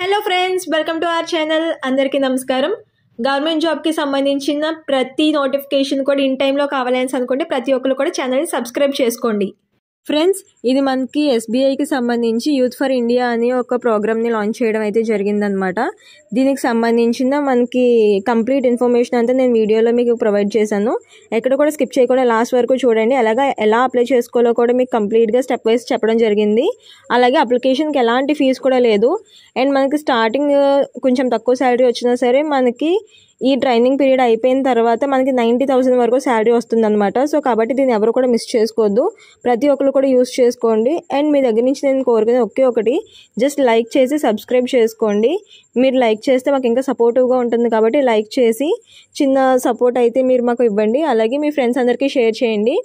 Hello friends, welcome to our channel. అందరికీ నమస్కారం. Government జాబ్కి సంబంధించిన ప్రతి నోటిఫికేషన్ కూడా ఇన్ టైంలో కావాలని అనుకుంటే ప్రతి ఒక్కరు కూడా ఛానల్ని సబ్స్క్రైబ్ చేసుకోండి. ఫ్రెండ్స్, ఇది మనకి ఎస్బీఐకి సంబంధించి యూత్ ఫర్ ఇండియా అని ఒక ప్రోగ్రామ్ని లాంచ్ చేయడం అయితే జరిగిందనమాట. దీనికి సంబంధించిన మనకి కంప్లీట్ ఇన్ఫర్మేషన్ అంతా నేను వీడియోలో మీకు ప్రొవైడ్ చేశాను. ఎక్కడ కూడా స్కిప్ చేయకుండా లాస్ట్ వరకు చూడండి. అలాగే ఎలా అప్లై చేసుకోవాలో కూడా మీకు కంప్లీట్గా స్టెప్ వైజ్ చెప్పడం జరిగింది. అలాగే అప్లికేషన్కి ఎలాంటి ఫీజు కూడా లేదు. అండ్ మనకి స్టార్టింగ్ కొంచెం తక్కువ శాలరీ వచ్చినా సరే మనకి ఈ ట్రైనింగ్ పీరియడ్ అయిపోయిన తర్వాత మనకి 90,000 వరకు శాలరీ వస్తుందన్నమాట. సో కాబట్టి దీన్ని ఎవరు కూడా మిస్ చేసుకోవద్దు, ప్రతి ఒక్కరు కూడా యూస్ చేసుకోండి. అండ్ మీ దగ్గర నుంచి నేను కోరుకునే ఒకటి జస్ట్ లైక్ చేసి సబ్స్క్రైబ్ చేసుకోండి. మీరు లైక్ చేస్తే మాకు ఇంకా సపోర్టివ్గా ఉంటుంది కాబట్టి లైక్ చేసి చిన్న సపోర్ట్ అయితే మీరు మాకు ఇవ్వండి. అలాగే మీ ఫ్రెండ్స్ అందరికీ షేర్ చేయండి.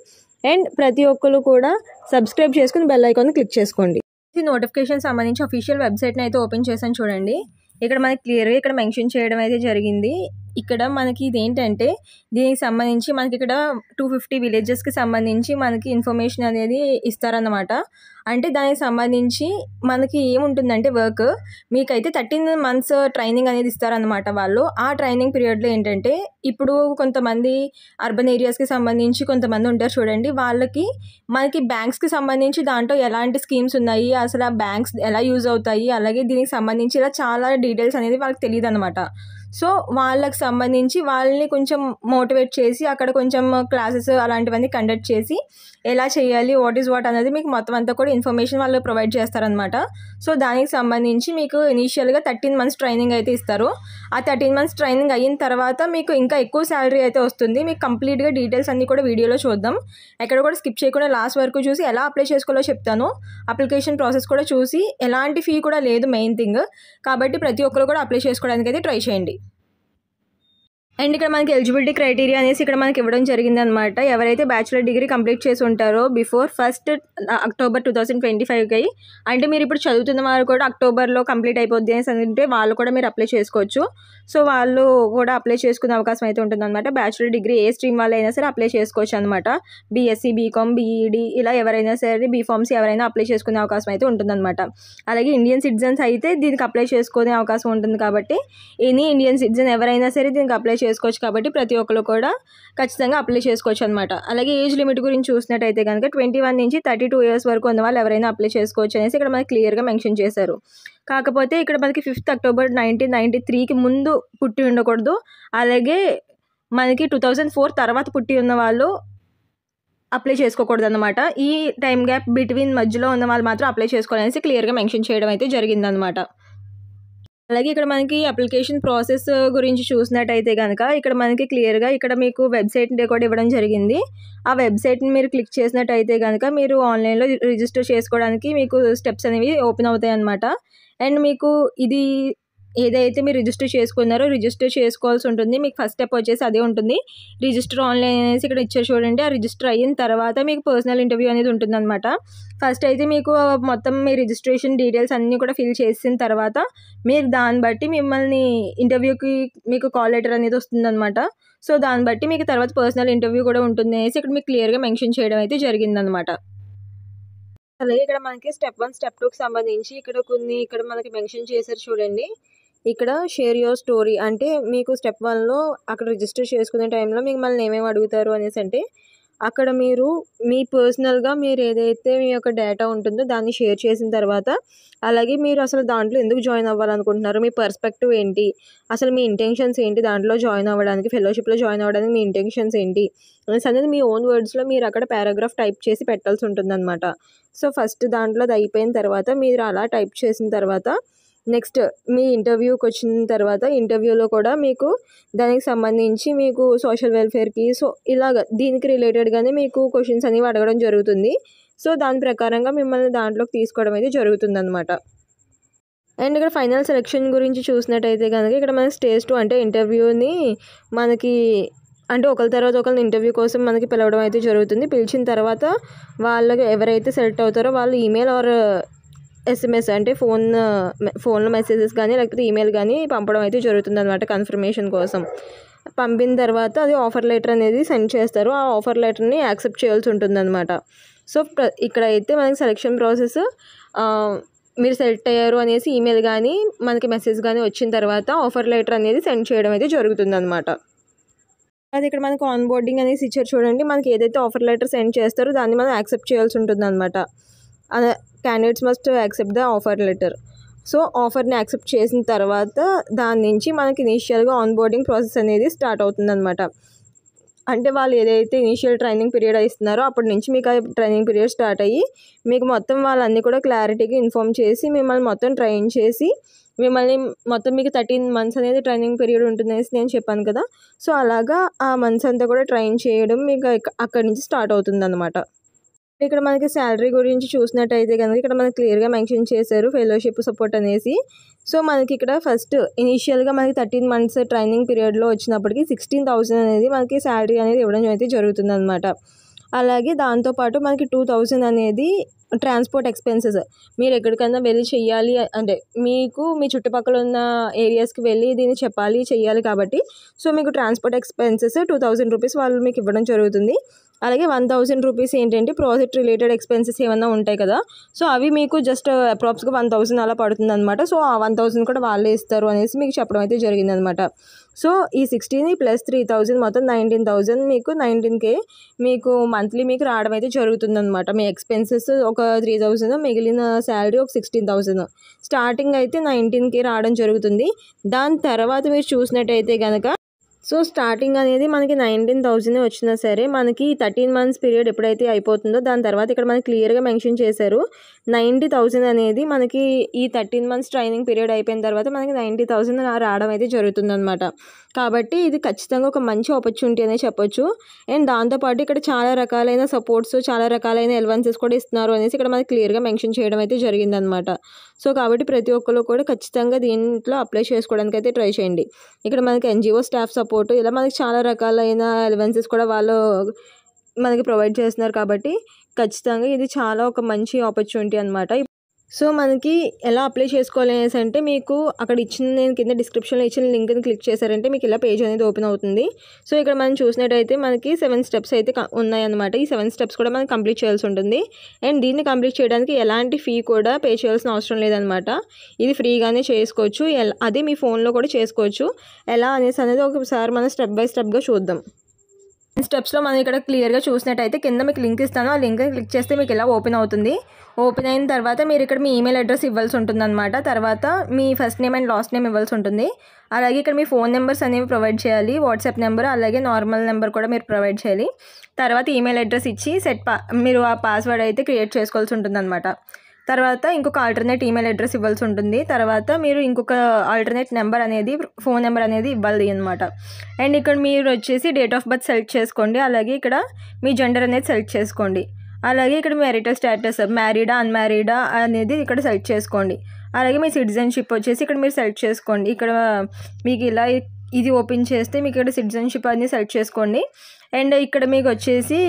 అండ్ ప్రతి ఒక్కరు కూడా సబ్స్క్రైబ్ చేసుకుని బెల్ ఐకాన్ని క్లిక్ చేసుకోండి. ఈ నోటిఫికేషన్ సంబంధించి అఫీషియల్ వెబ్సైట్ని అయితే ఓపెన్ చేశాను చూడండి. ఇక్కడ మనకి క్లియర్గా ఇక్కడ మెన్షన్ చేయడం అయితే జరిగింది. ఇక్కడ మనకి ఇదేంటంటే దీనికి సంబంధించి మనకి ఇక్కడ 250 విలేజెస్కి సంబంధించి మనకి ఇన్ఫర్మేషన్ అనేది ఇస్తారన్నమాట. అంటే దానికి సంబంధించి మనకి ఏముంటుందంటే వర్క్ మీకైతే 13 months ట్రైనింగ్ అనేది ఇస్తారన్నమాట వాళ్ళు. ఆ ట్రైనింగ్ పీరియడ్లో ఏంటంటే ఇప్పుడు కొంతమంది అర్బన్ ఏరియాస్కి సంబంధించి కొంతమంది ఉంటారు చూడండి, వాళ్ళకి మనకి బ్యాంక్స్కి సంబంధించి దాంట్లో ఎలాంటి స్కీమ్స్ ఉన్నాయి, అసలు ఆ బ్యాంక్స్ ఎలా యూజ్ అవుతాయి, అలాగే దీనికి సంబంధించి ఇలా చాలా డీటెయిల్స్ అనేది వాళ్ళకి తెలియదు అనమాట. సో వాళ్ళకి సంబంధించి వాళ్ళని కొంచెం మోటివేట్ చేసి అక్కడ కొంచెం క్లాసెస్ అలాంటివన్నీ కండక్ట్ చేసి ఎలా చేయాలి, వాట్ ఈజ్ వాట్ అనేది మీకు మొత్తం అంతా కూడా ఇన్ఫర్మేషన్ వాళ్ళు ప్రొవైడ్ చేస్తారనమాట. సో దానికి సంబంధించి మీకు ఇనీషియల్గా 13 months ట్రైనింగ్ అయితే ఇస్తారు. ఆ 13 months ట్రైనింగ్ అయిన తర్వాత మీకు ఇంకా ఎక్కువ శాలరీ అయితే వస్తుంది. మీకు కంప్లీట్గా డీటెయిల్స్ అన్నీ కూడా వీడియోలో చూద్దాం. ఎక్కడ కూడా స్కిప్ చేయకుండా లాస్ట్ వరకు చూసి ఎలా అప్లై చేసుకోవాలో చెప్తాను. అప్లికేషన్ ప్రాసెస్ కూడా చూసి ఎలాంటి ఫీ కూడా లేదు మెయిన్ థింగ్. కాబట్టి ప్రతి ఒక్కరు కూడా అప్లై చేసుకోవడానికి అయితే ట్రై చేయండి. అండ్ ఇక్కడ మనకి ఎలిజిబిలిటీ క్రైటీరియా అనేసి ఇక్కడ మనకి ఇవ్వడం జరిగిందనమాట. ఎవరైతే బ్యాచిలర్ డిగ్రీ కంప్లీట్ చేసి ఉంటారో బిఫోర్ 1st October 2025కి, అంటే మీరు ఇప్పుడు చదువుతున్న వారు కూడా అక్టోబర్లో కంప్లీట్ అయిపోద్ది అనేసి అంటే వాళ్ళు కూడా మీరు అప్లై చేసుకోవచ్చు. సో వాళ్ళు కూడా అప్లై చేసుకునే అవకాశం అయితే ఉంటుందన్నమాట. బ్యాచిలర్ డిగ్రీ ఏ స్ట్రీమ్ వాళ్ళు అయినా సరే అప్లై చేసుకోవచ్చు అనమాట. బీఎస్సీ, బీకామ్, బీఈడి ఇలా ఎవరైనా సరే, బీఫార్మసీ ఎవరైనా అప్లై చేసుకునే అవకాశం అయితే ఉంటుందన్నమాట. అలాగే ఇండియన్ సిటిజన్స్ అయితే దీనికి అప్లై చేసుకునే అవకాశం ఉంటుంది. కాబట్టి ఎనీ ఇండియన్ సిటిజన్ ఎవరైనా సరే దీనికి అప్లై చేసుకోవచ్చు. కాబట్టి ప్రతి ఒక్కరు కూడా ఖచ్చితంగా అప్లై చేసుకోవచ్చు అనమాట. అలాగే ఏజ్ లిమిట్ గురించి చూసినట్టయితే కనుక 21 నుంచి 32 years వరకు ఉన్న వాళ్ళు ఎవరైనా అప్లై చేసుకోవచ్చు అనేసి ఇక్కడ మనకి క్లియర్గా మెన్షన్ చేశారు. కాకపోతే ఇక్కడ మనకి 5th October 1993కి ముందు పుట్టి ఉండకూడదు. అలాగే మనకి 2004 తర్వాత పుట్టి ఉన్న వాళ్ళు అప్లై చేసుకోకూడదు అనమాట. ఈ టైం గ్యాప్ బిట్వీన్ మధ్యలో ఉన్న వాళ్ళు మాత్రం అప్లై చేసుకోవాలనేసి క్లియర్గా మెన్షన్ చేయడం అయితే జరిగిందనమాట. అలాగే ఇక్కడ మనకి అప్లికేషన్ ప్రాసెస్ గురించి చూసినట్టయితే కనుక ఇక్కడ మనకి క్లియర్గా ఇక్కడ మీకు వెబ్సైట్ కూడా ఇవ్వడం జరిగింది. ఆ వెబ్సైట్ని మీరు క్లిక్ చేసినట్టయితే కనుక మీరు ఆన్లైన్లో రిజిస్టర్ చేసుకోవడానికి మీకు స్టెప్స్ అనేవి ఓపెన్ అవుతాయి అన్నమాట. అండ్ మీకు ఇది ఏదైతే మీరు రిజిస్టర్ చేసుకున్నారో రిజిస్టర్ చేసుకోవాల్సి ఉంటుంది. మీకు ఫస్ట్ స్టెప్ వచ్చేసి అదే ఉంటుంది, రిజిస్టర్ ఆన్లైన్ అనేసి ఇక్కడ ఇచ్చారు చూడండి. ఆ రిజిస్టర్ అయిన తర్వాత మీకు పర్సనల్ ఇంటర్వ్యూ అనేది ఉంటుందన్నమాట. ఫస్ట్ అయితే మీకు మొత్తం మీ రిజిస్ట్రేషన్ డీటెయిల్స్ అన్నీ కూడా ఫిల్ చేసిన తర్వాత మీరు దాన్ని బట్టి మిమ్మల్ని ఇంటర్వ్యూకి మీకు కాల్ లెటర్ అనేది వస్తుందన్నమాట. సో దాన్ని బట్టి మీకు తర్వాత పర్సనల్ ఇంటర్వ్యూ కూడా ఉంటుంది అనేసి ఇక్కడ మీకు క్లియర్గా మెన్షన్ చేయడం అయితే జరిగిందనమాట. అలాగే ఇక్కడ మనకి స్టెప్ 1, స్టెప్ 2కి సంబంధించి ఇక్కడ మనకి మెన్షన్ చేశారు చూడండి. ఇక్కడ షేర్ యువర్ స్టోరీ అంటే మీకు స్టెప్ 1లో అక్కడ రిజిస్టర్ చేసుకునే టైంలో మిమ్మల్ని ఏమేమి అడుగుతారు అనేసి అంటే అక్కడ మీరు మీ పర్సనల్గా మీరు ఏదైతే మీ యొక్క డేటా ఉంటుందో దాన్ని షేర్ చేసిన తర్వాత, అలాగే మీరు అసలు దాంట్లో ఎందుకు జాయిన్ అవ్వాలనుకుంటున్నారు, మీ పర్స్పెక్టివ్ ఏంటి, అసలు మీ ఇంటెన్షన్స్ ఏంటి, దాంట్లో జాయిన్ అవ్వడానికి ఫెలోషిప్లో జాయిన్ అవ్వడానికి మీ ఇంటెన్షన్స్ ఏంటి అనేసి అనేది మీ ఓన్ వర్డ్స్లో మీరు అక్కడ పారాగ్రాఫ్ టైప్ చేసి పెట్టాల్సి ఉంటుందన్నమాట. సో ఫస్ట్ దాంట్లో అది అయిపోయిన తర్వాత మీరు అలా టైప్ చేసిన తర్వాత నెక్స్ట్ మీ ఇంటర్వ్యూకి వచ్చిన తర్వాత ఇంటర్వ్యూలో కూడా మీకు దానికి సంబంధించి మీకు సోషల్ వెల్ఫేర్కి సో ఇలాగ దీనికి రిలేటెడ్గానే మీకు క్వశ్చన్స్ అనేవి అడగడం జరుగుతుంది. సో దాని ప్రకారంగా మిమ్మల్ని దాంట్లోకి తీసుకోవడం అయితే జరుగుతుందన్నమాట. అండ్ ఇక్కడ ఫైనల్ సెలెక్షన్ గురించి చూసినట్టయితే కనుక ఇక్కడ మన స్టేజ్ 2 అంటే ఇంటర్వ్యూని మనకి అంటే ఒకరి తర్వాత ఒకరిని ఇంటర్వ్యూ కోసం మనకి పిలవడం అయితే జరుగుతుంది. పిలిచిన తర్వాత వాళ్ళకి ఎవరైతే సెలెక్ట్ అవుతారో వాళ్ళు ఈమెయిల్ ఆర్ SMS అంటే ఫోన్లో మెసేజెస్ కానీ లేకపోతే ఈమెయిల్ కానీ పంపడం అయితే జరుగుతుంది అనమాట కన్ఫర్మేషన్ కోసం. పంపిన తర్వాత అది ఆఫర్ లెటర్ అనేది సెండ్ చేస్తారు. ఆ ఆఫర్ లెటర్ని యాక్సెప్ట్ చేయాల్సి ఉంటుందన్నమాట. సో ఇక్కడైతే మనకి సెలెక్షన్ ప్రాసెస్ మీరు సెలెక్ట్ అయ్యారు అనేసి ఈమెయిల్ కానీ మనకి మెసేజ్ కానీ వచ్చిన తర్వాత ఆఫర్ లెటర్ అనేది సెండ్ చేయడం అయితే జరుగుతుందన్నమాట. అది ఇక్కడ మనకు ఆన్ బోర్డింగ్ అనేసి ఇచ్చారు చూడండి. మనకి ఏదైతే ఆఫర్ లెటర్ సెండ్ చేస్తారో దాన్ని మనం యాక్సెప్ట్ చేయాల్సి ఉంటుందన్నమాట. Candidates must accept the offer letter. So ఆఫర్ని యాక్సెప్ట్ చేసిన తర్వాత దాని నుంచి మనకి ఇనీషియల్గా ఆన్ బోర్డింగ్ ప్రాసెస్ అనేది స్టార్ట్ అవుతుందన్నమాట. అంటే వాళ్ళు ఏదైతే ఇనీషియల్ ట్రైనింగ్ పీరియడ్ ఇస్తున్నారో అప్పటి నుంచి మీకు ఆ ట్రైనింగ్ పీరియడ్ స్టార్ట్ అయ్యి మీకు మొత్తం వాళ్ళన్నీ కూడా క్లారిటీగా ఇన్ఫామ్ చేసి మిమ్మల్ని మొత్తం ట్రైన్ చేసి మిమ్మల్ని మొత్తం మీకు 13 months అనేది ట్రైనింగ్ పీరియడ్ ఉంటుందనేసి నేను చెప్పాను కదా. సో అలాగా ఆ మంత్స్ అంతా కూడా ట్రైన్ చేయడం మీకు అక్కడి నుంచి స్టార్ట్ అవుతుందన్నమాట. ఇక్కడ మనకి శాలరీ గురించి చూసినట్టయితే కనుక ఇక్కడ మనకి క్లియర్గా మెన్షన్ చేశారు ఫెలోషిప్ సపోర్ట్ అనేసి. సో మనకి ఇక్కడ ఫస్ట్ ఇనీషియల్గా మనకి 13 months ట్రైనింగ్ పీరియడ్లో వచ్చినప్పటికి 16,000 అనేది మనకి శాలరీ అనేది ఇవ్వడం అయితే జరుగుతుందన్నమాట. అలాగే దాంతోపాటు మనకి 2,000 అనేది ట్రాన్స్పోర్ట్ ఎక్స్పెన్సెస్, మీరు ఎక్కడికైనా వెళ్ళి చెయ్యాలి అంటే మీకు మీ చుట్టుపక్కల ఉన్న ఏరియాస్కి వెళ్ళి దీన్ని చెప్పాలి చెయ్యాలి కాబట్టి సో మీకు ట్రాన్స్పోర్ట్ ఎక్స్పెన్సెస్ 2,000 రూపీస్ వాళ్ళు మీకు ఇవ్వడం జరుగుతుంది. అలాగే 1,000 రూపీస్ ఏంటంటే ప్రాజెక్ట్ రిలేటెడ్ ఎక్స్పెన్సెస్ ఏమన్నా ఉంటాయి కదా, సో అవి మీకు జస్ట్ అప్రాక్స్గా 1,000 అలా పడుతుంది అనమాట. సో ఆ 1,000 కూడా వాళ్ళే ఇస్తారు అనేసి మీకు చెప్పడం అయితే జరిగిందనమాట. సో ఈ 16 + 3,000 మొత్తం 19,000 మీకు 19K మీకు మంత్లీ మీకు రావడం అయితే జరుగుతుందన్నమాట. మీ ఎక్స్పెన్సెస్ ఒక 3,000, మిగిలిన శాలరీ ఒక 16,000. స్టార్టింగ్ అయితే 19K రావడం జరుగుతుంది. దాని తర్వాత మీరు చూసినట్టయితే కనుక సో స్టార్టింగ్ అనేది మనకి 19,000 వచ్చినా సరే మనకి 13 months పీరియడ్ ఎప్పుడైతే అయిపోతుందో దాని తర్వాత ఇక్కడ మనకి క్లియర్గా మెన్షన్ చేశారు 90,000 అనేది మనకి ఈ 13 months ట్రైనింగ్ పీరియడ్ అయిపోయిన తర్వాత మనకి 90,000 రావడం అయితే జరుగుతుందన్నమాట. కాబట్టి ఇది ఖచ్చితంగా ఒక మంచి ఆపర్చునిటీ అనే చెప్పొచ్చు. అండ్ దాంతోపాటు ఇక్కడ చాలా రకాలైన సపోర్ట్స్, చాలా రకాలైన ఎలవెన్సెస్ కూడా ఇస్తున్నారు అనేసి ఇక్కడ మనకి క్లియర్గా మెన్షన్ చేయడం అయితే జరిగిందనమాట. సో కాబట్టి ప్రతి ఒక్కరు కూడా ఖచ్చితంగా దీంట్లో అప్లై చేసుకోవడానికి అయితే ట్రై చేయండి. ఇక్కడ మనకి NGO స్టాఫ్ సపోర్ట్ ఇలా మనకి చాలా రకాలైన ఎలవెన్సెస్ కూడా వాళ్ళు మనకి ప్రొవైడ్ చేస్తున్నారు. కాబట్టి ఖచ్చితంగా ఇది చాలా ఒక మంచి ఆపర్చునిటీ అనమాట. సో మనకి ఎలా అప్లై చేసుకోవాలి అనేసి అంటే మీకు అక్కడ ఇచ్చిన నేను కింద డిస్క్రిప్షన్లో ఇచ్చిన లింక్ని క్లిక్ చేశారంటే మీకు ఇలా పేజ్ అనేది ఓపెన్ అవుతుంది. సో ఇక్కడ మనం చూసినట్టయితే మనకి 7 steps అయితే ఉన్నాయన్నమాట. ఈ 7 steps కూడా మనం కంప్లీట్ చేయాల్సి ఉంటుంది. అండ్ దీన్ని కంప్లీట్ చేయడానికి ఎలాంటి ఫీ కూడా పే చేయాల్సిన అవసరం లేదనమాట. ఇది ఫ్రీగానే చేసుకోవచ్చు. అదే మీ ఫోన్లో కూడా చేసుకోవచ్చు. ఎలా అనేసి అనేది ఒకసారి మనం స్టెప్ బై స్టెప్గా చూద్దాం. స్టెప్స్లో మనం ఇక్కడ క్లియర్గా చూసినట్టయితే కింద మీకు లింక్ ఇస్తాను. ఆ లింక్ క్లిక్ చేస్తే మీకు ఇలా ఓపెన్ అవుతుంది. ఓపెన్ అయిన తర్వాత మీరు ఇక్కడ మీ ఈమెయిల్ అడ్రస్ ఇవ్వాల్సి ఉంటుందన్నమాట. తర్వాత మీ first name and last name ఇవ్వాల్సి ఉంటుంది. అలాగే ఇక్కడ మీ ఫోన్ నెంబర్స్ అనేవి ప్రొవైడ్ చేయాలి. వాట్సాప్ నెంబర్ అలాగే నార్మల్ నెంబర్ కూడా మీరు ప్రొవైడ్ చేయాలి. తర్వాత ఈమెయిల్ అడ్రస్ ఇచ్చి మీరు ఆ పాస్వర్డ్ అయితే క్రియేట్ చేసుకోవాల్సి ఉంటుందన్నమాట. తర్వాత ఇంకొక ఆల్టర్నేట్ ఈమెయిల్ అడ్రస్ ఇవ్వాల్సి ఉంటుంది. తర్వాత మీరు ఇంకొక ఆల్టర్నేట్ నెంబర్ అనేది ఫోన్ నెంబర్ అనేది ఇవ్వాలి అనమాట. అండ్ ఇక్కడ మీరు వచ్చేసి డేట్ ఆఫ్ బర్త్ సెలెక్ట్ చేసుకోండి. అలాగే ఇక్కడ మీ జెండర్ అనేది సెలెక్ట్ చేసుకోండి. అలాగే ఇక్కడ మ్యారిటల్ స్టేటస్ మ్యారీడా అన్మ్యారీడా అనేది ఇక్కడ సెలెక్ట్ చేసుకోండి. అలాగే మీ సిటిజన్షిప్ వచ్చేసి ఇక్కడ మీరు సెలెక్ట్ చేసుకోండి. ఇక్కడ మీకు ఇలా ఇది ఓపెన్ చేస్తే మీకు ఇక్కడ సిటిజన్షిప్ అనేది సెలెక్ట్ చేసుకోండి. అండ్ ఇక్కడ మీకు వచ్చేసి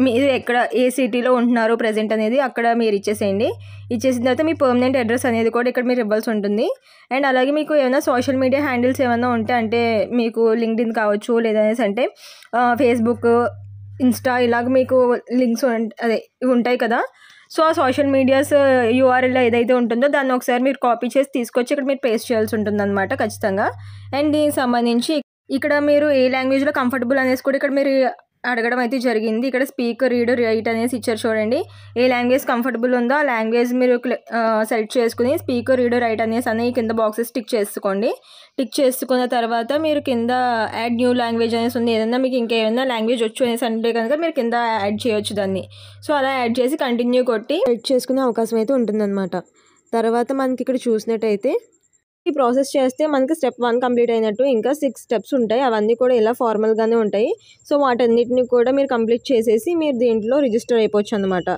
మీరు ఎక్కడ ఏ సిటీలో ఉంటున్నారో ప్రజెంట్ అనేది అక్కడ మీరు ఇచ్చేసేయండి. ఇచ్చేసిన తర్వాత మీ పర్మనెంట్ అడ్రస్ అనేది కూడా ఇక్కడ మీరు ఇవ్వాల్సి ఉంటుంది. అండ్ అలాగే మీకు ఏమైనా సోషల్ మీడియా హ్యాండిల్స్ ఏమైనా ఉంటే అంటే మీకు లింక్డ్ఇన్ కావచ్చు లేదనేసి అంటే ఫేస్బుక్, ఇన్స్టా ఇలాగ మీకు లింక్స్ అదే ఉంటాయి కదా. సో ఆ సోషల్ మీడియాస్ URL ఏదైతే ఉంటుందో దాన్ని ఒకసారి మీరు కాపీ చేసి తీసుకొచ్చి ఇక్కడ మీరు పేస్ట్ చేయాల్సి ఉంటుందన్నమాట ఖచ్చితంగా. అండ్ దీనికి సంబంధించి ఇక్కడ మీరు ఏ లాంగ్వేజ్లో కంఫర్టబుల్ అనేసి కూడా ఇక్కడ మీరు అడగడం అయితే జరిగింది. ఇక్కడ స్పీక్, రీడ్, రైట్ అనేసి ఇచ్చారు చూడండి. ఏ లాంగ్వేజ్ కంఫర్టబుల్ ఉందో ఆ లాంగ్వేజ్ మీరు సెలెక్ట్ చేసుకుని స్పీక్, రీడ్, రైట్ అనేసి కింద బాక్సెస్ టిక్ చేసుకోండి. టిక్ చేసుకున్న తర్వాత మీరు కింద యాడ్ న్యూ లాంగ్వేజ్ అనేసి ఉంది. ఏదైనా మీకు ఇంకేమైనా లాంగ్వేజ్ వచ్చు అనేసి అంటే కనుక మీరు కింద యాడ్ చేయొచ్చు దాన్ని. సో అలా యాడ్ చేసి కంటిన్యూ కొట్టి సెలెక్ట్ చేసుకునే అవకాశం అయితే ఉంటుందన్నమాట. తర్వాత మనకి ఇక్కడ చూసినట్టయితే ఈ ప్రాసెస్ చేస్తే మనకి స్టెప్ 1 కంప్లీట్ అయినట్టు. ఇంకా 6 steps ఉంటాయి. అవన్నీ కూడా ఇలా ఫార్మల్గానే ఉంటాయి. సో వాటన్నిటిని కూడా మీరు కంప్లీట్ చేసేసి మీరు దీంట్లో రిజిస్టర్ అయిపోవచ్చు అనమాట.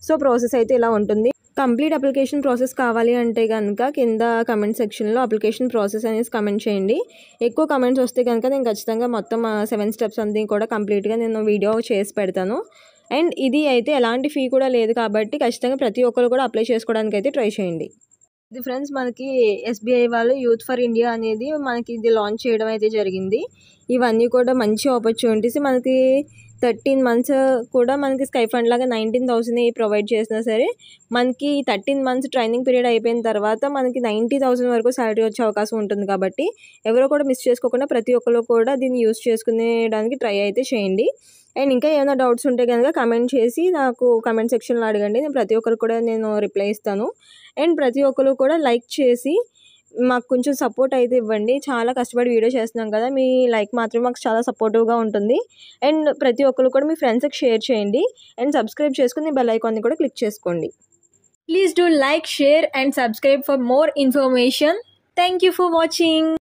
సో ప్రాసెస్ అయితే ఇలా ఉంటుంది. కంప్లీట్ అప్లికేషన్ ప్రాసెస్ కావాలి అంటే కనుక కింద కమెంట్ సెక్షన్లో అప్లికేషన్ ప్రాసెస్ అనేసి కమెంట్ చేయండి. ఎక్కువ కమెంట్స్ వస్తే కనుక నేను ఖచ్చితంగా మొత్తం 7 steps అన్నీ కూడా కంప్లీట్గా నేను వీడియో చేసి పెడతాను. అండ్ ఇది అయితే ఎలాంటి ఫీ కూడా లేదు కాబట్టి ఖచ్చితంగా ప్రతి ఒక్కరు కూడా అప్లై చేసుకోవడానికి అయితే ట్రై చేయండి. ఇది ఫ్రెండ్స్ మనకి SBI వాళ్ళు యూత్ ఫర్ ఇండియా అనేది మనకి ఇది లాంచ్ చేయడం అయితే జరిగింది. ఇవన్నీ కూడా మంచి ఆపర్చునిటీస్. మనకి 13 మంత్స్ కూడా మనకి స్కై ఫండ్ లాగా 19,000 ప్రొవైడ్ చేసినా సరే మనకి 13 మంత్స్ ట్రైనింగ్ పీరియడ్ అయిపోయిన తర్వాత మనకి 90,000 వరకు శాలరీ వచ్చే అవకాశం ఉంటుంది. కాబట్టి ఎవరో కూడా మిస్ చేసుకోకుండా ప్రతి ఒక్కరు కూడా దీన్ని యూస్ చేసుకునేడానికి ట్రై అయితే చేయండి. అండ్ ఇంకా ఏమైనా డౌట్స్ ఉంటే కనుక కమెంట్ చేసి నాకు కమెంట్ సెక్షన్లో అడగండి. నేను ప్రతి ఒక్కరు కూడా రిప్లై ఇస్తాను. అండ్ ప్రతి ఒక్కరు కూడా లైక్ చేసి మాకు కొంచెం సపోర్ట్ అయితే ఇవ్వండి. చాలా కష్టపడి వీడియో చేస్తున్నాం కదా, మీ లైక్ మాత్రం మాకు చాలా సపోర్టివ్గా ఉంటుంది. అండ్ ప్రతి ఒక్కరు కూడా మీ ఫ్రెండ్స్కి షేర్ చేయండి. అండ్ సబ్స్క్రైబ్ చేసుకుని బెల్ ఐకాన్ని కూడా క్లిక్ చేసుకోండి. Please do like, share and subscribe for more information. Thank you for watching.